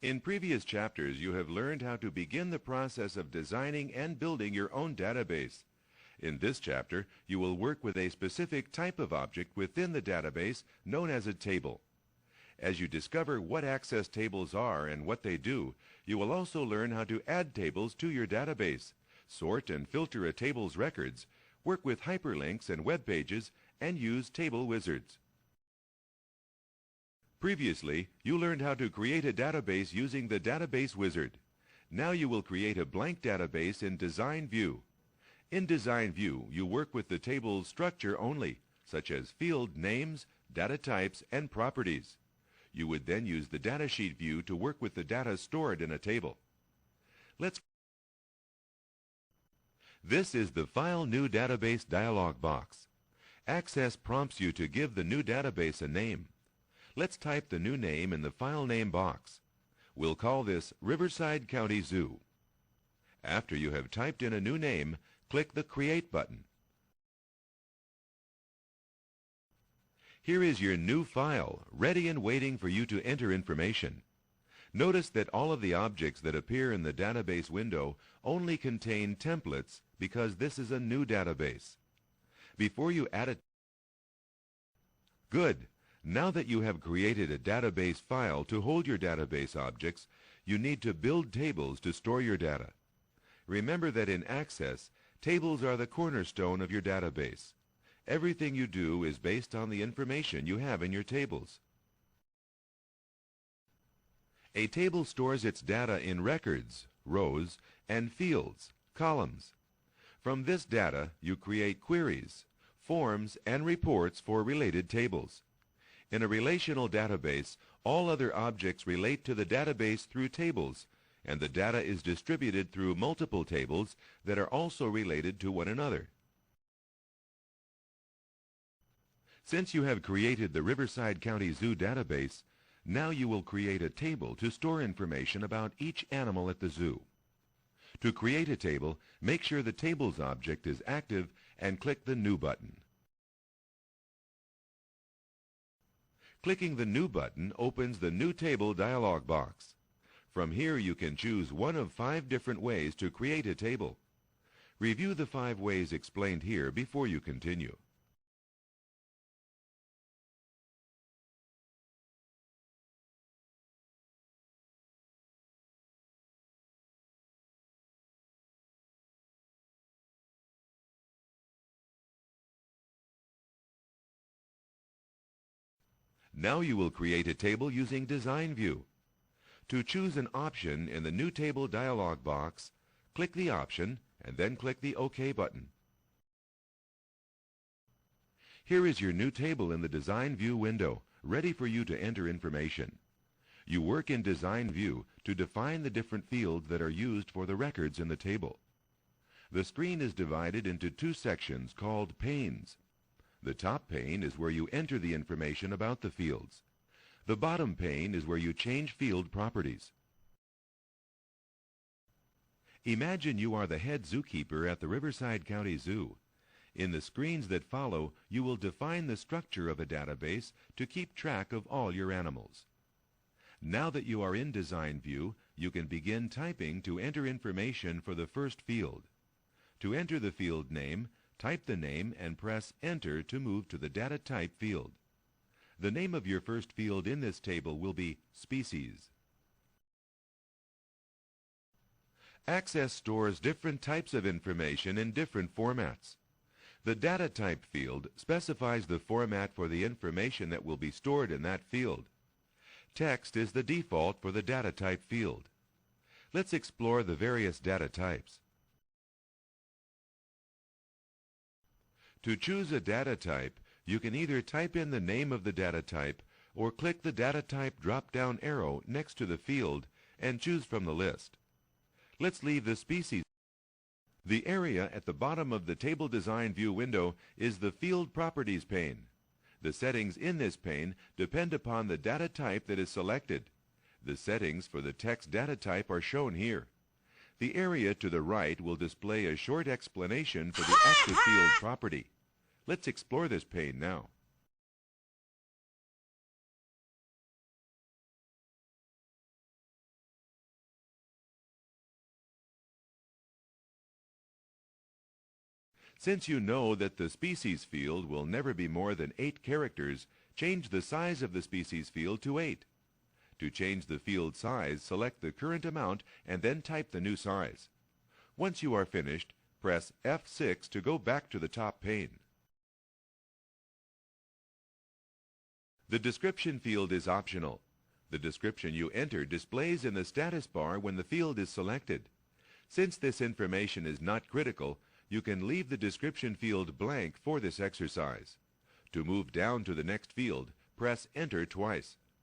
In previous chapters, you have learned how to begin the process of designing and building your own database. In this chapter, you will work with a specific type of object within the database known as a table. As you discover what Access tables are and what they do, you will also learn how to add tables to your database, sort and filter a table's records, work with hyperlinks and web pages, and use table wizards. Previously, you learned how to create a database using the Database Wizard. Now you will create a blank database in Design View. In Design View, you work with the table's structure only, such as field names, data types, and properties. You would then use the Datasheet view to work with the data stored in a table. This is the File New Database dialog box. Access prompts you to give the new database a name. Let's type the new name in the File Name box. We'll call this Riverside County Zoo. After you have typed in a new name, click the Create button. Here is your new file, ready and waiting for you to enter information. Notice that all of the objects that appear in the database window only contain templates because this is a new database. Before you add it, good. Now that you have created a database file to hold your database objects, you need to build tables to store your data. Remember that in Access, tables are the cornerstone of your database. Everything you do is based on the information you have in your tables. A table stores its data in records, rows, and fields, columns. From this data, you create queries, forms, and reports for related tables. In a relational database, all other objects relate to the database through tables, and the data is distributed through multiple tables that are also related to one another. Since you have created the Riverside County Zoo database, now you will create a table to store information about each animal at the zoo. To create a table, make sure the Tables object is active and click the New button. Clicking the New button opens the New Table dialog box. From here you can choose one of 5 different ways to create a table. Review the 5 ways explained here before you continue. Now you will create a table using Design View. To choose an option in the New Table dialog box, click the option and then click the OK button. Here is your new table in the Design View window, ready for you to enter information. You work in Design View to define the different fields that are used for the records in the table. The screen is divided into 2 sections called panes. The top pane is where you enter the information about the fields. The bottom pane is where you change field properties. Imagine you are the head zookeeper at the Riverside County Zoo. In the screens that follow, you will define the structure of a database to keep track of all your animals. Now that you are in Design View, you can begin typing to enter information for the first field. To enter the field name, type the name and press Enter to move to the Data Type field. The name of your first field in this table will be Species. Access stores different types of information in different formats. The Data Type field specifies the format for the information that will be stored in that field. Text is the default for the Data Type field. Let's explore the various data types. To choose a data type, you can either type in the name of the data type or click the Data Type drop-down arrow next to the field and choose from the list. Let's leave the Species. The area at the bottom of the Table Design View window is the Field Properties pane. The settings in this pane depend upon the data type that is selected. The settings for the text data type are shown here. The area to the right will display a short explanation for the active field property. Let's explore this pane now. Since you know that the species field will never be more than 8 characters, change the size of the species field to 8. To change the field size, select the current amount and then type the new size. Once you are finished, press F6 to go back to the top pane. The description field is optional. The description you enter displays in the status bar when the field is selected. Since this information is not critical, you can leave the description field blank for this exercise. To move down to the next field, press Enter twice.